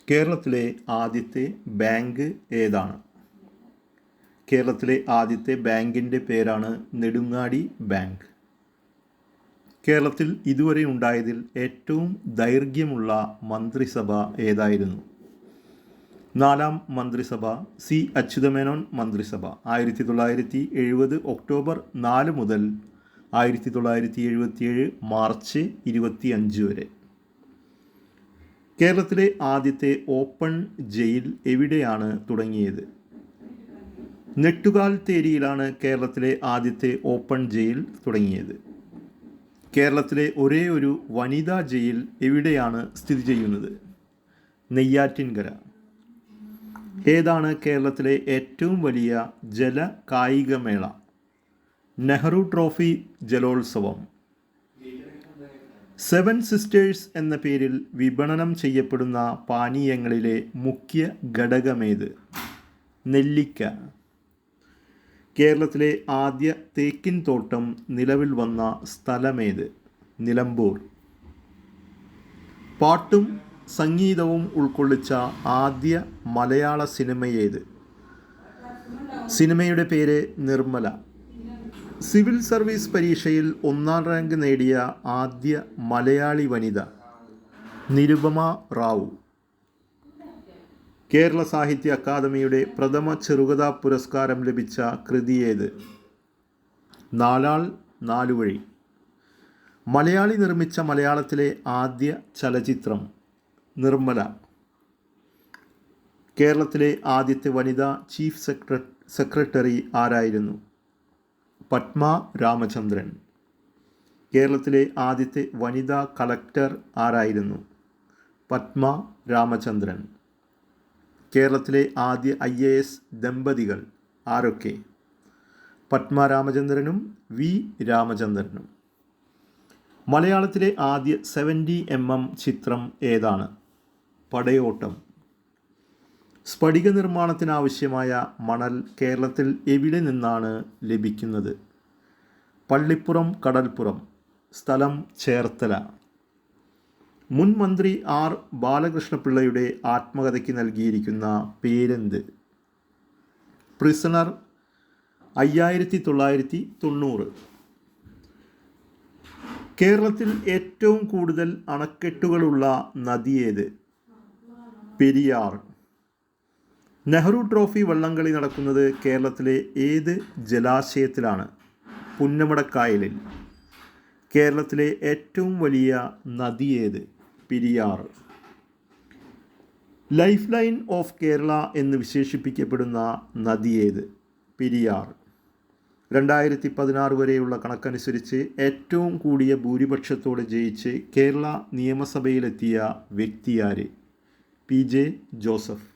കേരളത്തിലെ ആദ്യത്തെ ബാങ്ക് ഏതാണ്? കേരളത്തിലെ ആദ്യത്തെ ബാങ്കിൻ്റെ പേരാണ് നെടുങ്ങാടി ബാങ്ക്. കേരളത്തിൽ ഇതുവരെ ഉണ്ടായതിൽ ഏറ്റവും ദൈർഘ്യമുള്ള മന്ത്രിസഭ ഏതായിരുന്നു? 4-ാം മന്ത്രിസഭ സി അച്യുതമേനോൻ മന്ത്രിസഭ 1970 ഒക്ടോബർ 4 മുതൽ 1977 മാർച്ച് 25 വരെ. കേരളത്തിലെ ആദ്യത്തെ ഓപ്പൺ ജയിൽ എവിടെയാണ് തുടങ്ങിയത്? നെട്ടുകാൽത്തേരിയിലാണ് കേരളത്തിലെ ആദ്യത്തെ ഓപ്പൺ ജയിൽ തുടങ്ങിയത്. കേരളത്തിലെ ഒരേ ഒരു വനിതാ ജയിൽ എവിടെയാണ് സ്ഥിതി ചെയ്യുന്നത്? നെയ്യാറ്റിൻകര. ഏതാണ് കേരളത്തിലെ ഏറ്റവും വലിയ ജല കായികമേള? നെഹ്റു ട്രോഫി ജലോത്സവം. 7 സിസ്റ്റേഴ്സ് എന്ന പേരിൽ വിപണനം ചെയ്യപ്പെടുന്ന പാനീയങ്ങളിലെ മുഖ്യ ഘടകമേത്? നെല്ലിക്ക. കേരളത്തിലെ ആദ്യ തേക്കിൻ തോട്ടം നിലവിൽ വന്ന സ്ഥലമേത്? നിലമ്പൂർ. പാട്ടും സംഗീതവും ഉൾക്കൊള്ളിച്ച ആദ്യ മലയാള സിനിമയേത്? സിനിമയുടെ പേര് നിർമ്മല. സിവിൽ സർവീസ് പരീക്ഷയിൽ 1-ാം റാങ്ക് നേടിയ ആദ്യ മലയാളി വനിത? നിരുപമ റാവു. കേരള സാഹിത്യ അക്കാദമിയുടെ പ്രഥമ ചെറുകഥാ പുരസ്കാരം ലഭിച്ച കൃതിയേത്? നാലാൾ നാലുവഴി. മലയാളി നിർമ്മിച്ച മലയാളത്തിലെ ആദ്യ ചലച്ചിത്രം? നിർമ്മല. കേരളത്തിലെ ആദ്യത്തെ വനിതാ ചീഫ് സെക്രട്ടറി ആരായിരുന്നു? പത്മ രാമചന്ദ്രൻ. കേരളത്തിലെ ആദ്യത്തെ വനിതാ കളക്ടർ ആരായിരുന്നു? പത്മ രാമചന്ദ്രൻ. കേരളത്തിലെ ആദ്യ IAS ദമ്പതികൾ ആരൊക്കെ? പത്മ രാമചന്ദ്രനും വി രാമചന്ദ്രനും. മലയാളത്തിലെ ആദ്യ 70mm ചിത്രം ഏതാണ്? പടയോട്ടം. സ്ഫടിക നിർമ്മാണത്തിനാവശ്യമായ മണൽ കേരളത്തിൽ എവിടെ നിന്നാണ് ലഭിക്കുന്നത്? പള്ളിപ്പുറം കടൽപ്പുറം. സ്ഥലം ചേർത്തല. മുൻ മന്ത്രി ആർ ബാലകൃഷ്ണപിള്ളയുടെ ആത്മകഥയ്ക്ക് നൽകിയിരിക്കുന്ന പേരെന്ത്? പ്രിസണർ. 1990. കേരളത്തിൽ ഏറ്റവും കൂടുതൽ അണക്കെട്ടുകളുള്ള നദിയേത്? പെരിയാർ. നെഹ്റു ട്രോഫി വള്ളംകളി നടക്കുന്നത് കേരളത്തിലെ ഏത് ജലാശയത്തിലാണ്? പുന്നമടക്കായലിൽ. കേരളത്തിലെ ഏറ്റവും വലിയ നദിയേത്? Periyar. Life line of Kerala എന്ന് വിശേഷിപ്പിക്കപ്പെടുന്ന നദിയേത്? പെരിയാർ. 2016 വരെയുള്ള കണക്കനുസരിച്ച് ഏറ്റവും കൂടിയ ഭൂരിപക്ഷത്തോടെ ജയിച്ച് കേരള നിയമസഭയിലെത്തിയ വ്യക്തിയാര്? PJ Joseph.